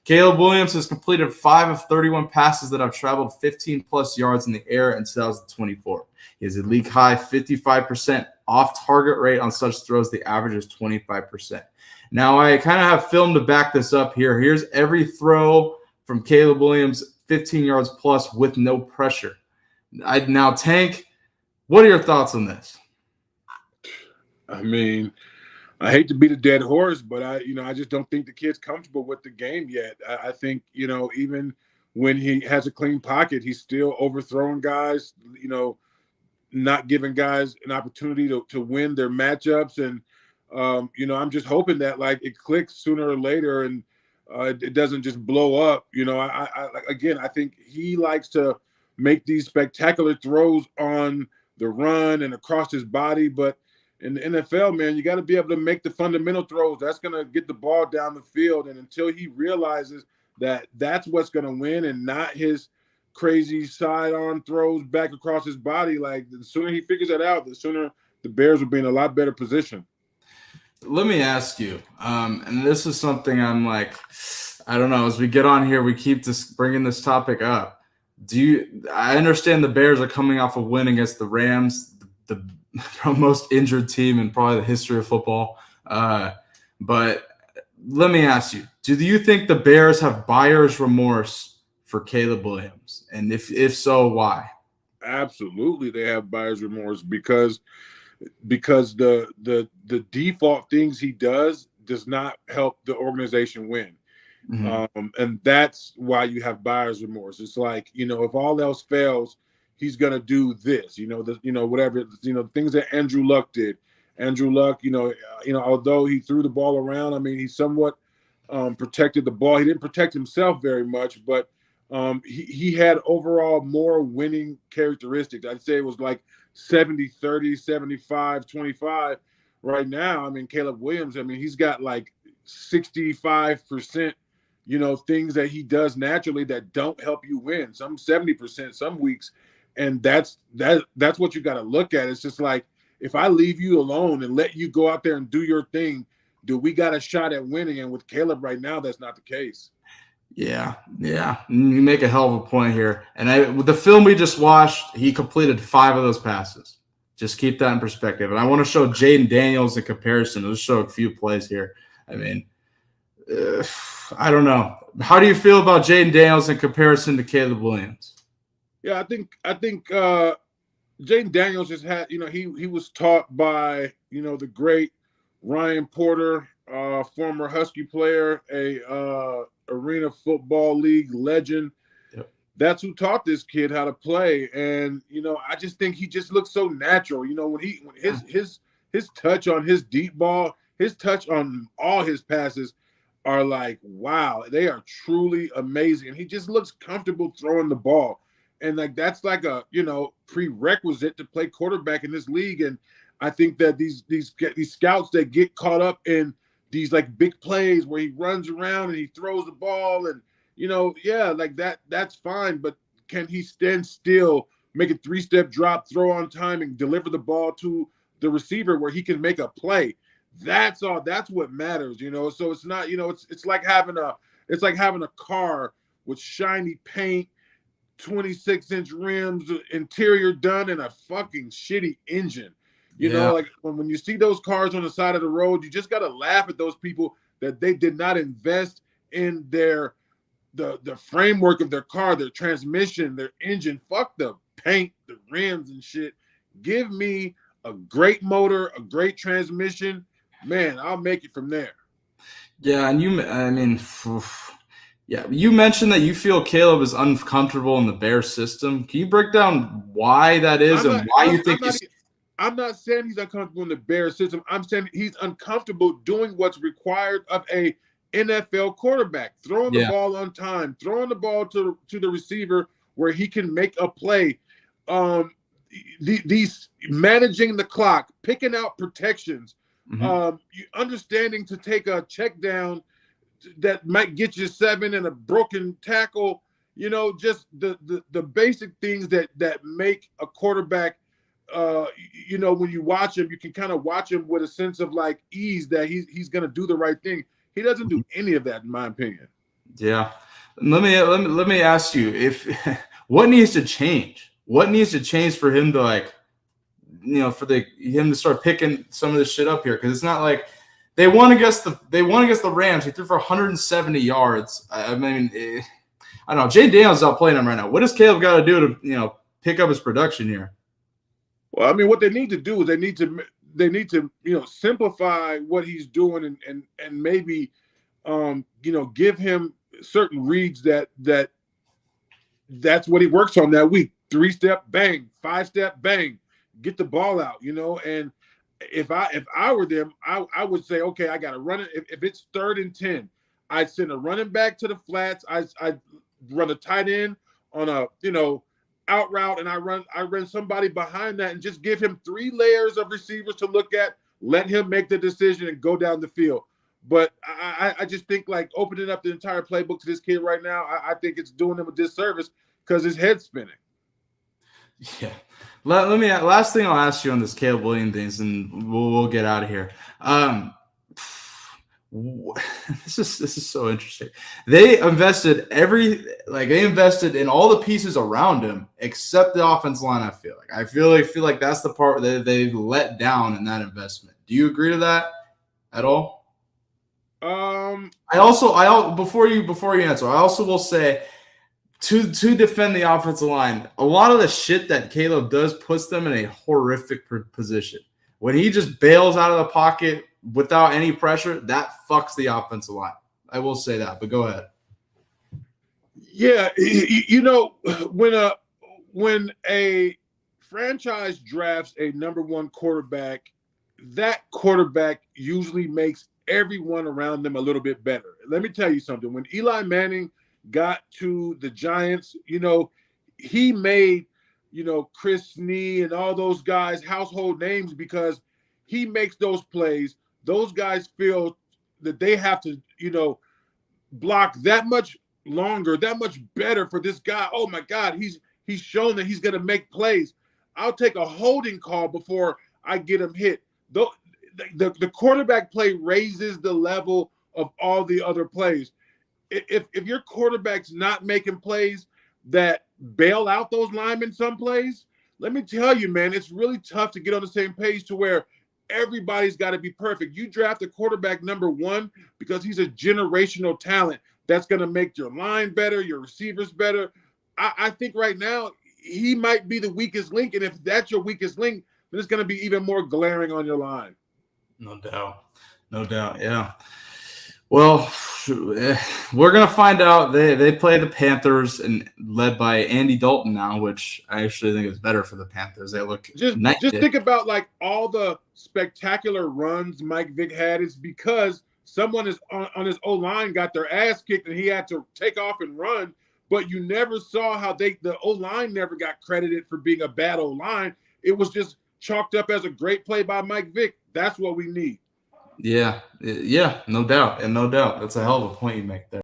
Caleb Williams has completed 5 of 31 passes that have traveled 15-plus yards in the air in 2024. He has a league high 55% off-target rate on such throws. The average is 25%. Now, I kind of have film to back this up here. Here's every throw from Caleb Williams, 15 yards plus with no pressure. Now, Tank, what are your thoughts on this? I mean, I hate to beat a dead horse, but I just don't think the kid's comfortable with the game yet. I think, even when he has a clean pocket, he's still overthrowing guys, not giving guys an opportunity to win their matchups. And, I'm just hoping that it clicks sooner or later and it doesn't just blow up. I think he likes to make these spectacular throws on the run and across his body, but in the NFL, man, you got to be able to make the fundamental throws. That's going to get the ball down the field. And until he realizes that that's what's going to win and not his crazy sidearm throws back across his body, the sooner he figures that out, the sooner the Bears will be in a lot better position. Let me ask you, and this is something I'm I don't know, as we get on here, we keep bringing this topic up. I understand the Bears are coming off a win against the Rams, the most injured team in probably the history of football. But let me ask you, do you think the Bears have buyer's remorse for Caleb Williams? And if so, why? Absolutely, they have buyer's remorse because the default things he does not help the organization win. Mm-hmm. And that's why you have buyer's remorse. It's if all else fails, he's gonna do this, whatever, things that Andrew Luck did. Andrew Luck, although he threw the ball around, I mean, he somewhat protected the ball. He didn't protect himself very much, but he had overall more winning characteristics. I'd say it was 70-30, 75-25. Right now, I mean, Caleb Williams, I mean, he's got 65%, things that he does naturally that don't help you win. Some 70% some weeks. And that's what you got to look at. It's just if I leave you alone and let you go out there and do your thing, do we got a shot at winning? And with Caleb right now, that's not the case. Yeah. You make a hell of a point here. And with the film we just watched, he completed 5 of those passes. Just keep that in perspective. And I want to show Jaden Daniels in comparison. Let's show a few plays here. I mean, I don't know. How do you feel about Jaden Daniels in comparison to Caleb Williams? Yeah, I think Jaden Daniels just had, he was taught by, the great Ryan Porter, former Husky player, a Arena Football League legend. Yep. That's who taught this kid how to play. And, I just think he just looks so natural. When his touch on his deep ball, his touch on all his passes are wow, they are truly amazing. And he just looks comfortable throwing the ball. And that's a prerequisite to play quarterback in this league. And I think that these scouts that get caught up in these big plays where he runs around and he throws the ball and that's fine. But can he stand still, make a 3-step drop, throw on time, and deliver the ball to the receiver where he can make a play? That's all. That's what matters. So it's not. It's like having a car with shiny paint, 26-inch rims, interior done, and a fucking shitty engine. When you see those cars on the side of the road, you just got to laugh at those people that they did not invest in the framework of their car, their transmission, their engine. Fuck the paint, the rims and shit. Give me a great motor, a great transmission. Man, I'll make it from there. Yeah, and you mentioned that you feel Caleb is uncomfortable in the Bears system. Can you break down why that is why you think I'm not saying he's uncomfortable in the Bears system. I'm saying he's uncomfortable doing what's required of a NFL quarterback, throwing the ball on time, throwing the ball to the receiver where he can make a play. These managing the clock, picking out protections, understanding to take a check down that might get you 7 and a broken tackle. Just the basic things that make a quarterback. When you watch him, you can kind of watch him with a sense of ease that he's going to do the right thing. He doesn't do any of that, in my opinion. Yeah. Let me ask you if what needs to change? What needs to change for him to like, for him to start picking some of this shit up here? Because it's not like they won against the Rams. He threw for 170 yards. I mean, I don't know. Jay Daniels is out playing him right now. What does Caleb got to do to pick up his production here? Well, I mean, what they need to do is they need to simplify what he's doing and maybe give him certain reads that's what he works on that week. 3-step bang, 5-step bang, get the ball out, and if I were them, I would say, okay, I got to run it. If it's 3rd and 10, I'd send a running back to the flats. I'd run a tight end on a out route, and I run somebody behind that and just give him 3 layers of receivers to look at. Let him make the decision and go down the field. But I just think like opening up the entire playbook to this kid right now, I think it's doing him a disservice because his head's spinning. Yeah. Let me last thing I'll ask you on this Caleb Williams things, and we'll get out of here. This is so interesting. They invested in all the pieces around him except the offensive line. I feel like that's the part that they've let down in that investment. Do you agree to that at all? Before you answer, I also will say to defend the offensive line, a lot of the shit that Caleb does puts them in a horrific position. When he just bails out of the pocket without any pressure, that fucks the offensive line. I will say that, but go ahead. Yeah, when a franchise drafts a number 1 quarterback, that quarterback usually makes everyone around them a little bit better. Let me tell you something. When Eli Manning got to the Giants, he made, Chris Snee and all those guys household names because he makes those plays. Those guys feel that they have to, block that much longer, that much better for this guy. Oh my God, he's shown that he's going to make plays. I'll take a holding call before I get him hit. The quarterback play raises the level of all the other plays. If your quarterback's not making plays that bail out those linemen some plays, let me tell you, man, it's really tough to get on the same page to where everybody's got to be perfect. You draft a quarterback number 1 because he's a generational talent that's going to make your line better, your receivers better. I think right now he might be the weakest link, and if that's your weakest link, then it's going to be even more glaring on your line. No doubt. Yeah. Well, we're gonna find out. They play the Panthers and led by Andy Dalton now, which I actually think is better for the Panthers. They look just think about like all the spectacular runs Mike Vick had is because someone is on his O-line got their ass kicked and he had to take off and run. But you never saw how the O-line never got credited for being a bad O-line. It was just chalked up as a great play by Mike Vick. That's what we need. Yeah, no doubt. That's a hell of a point you make there.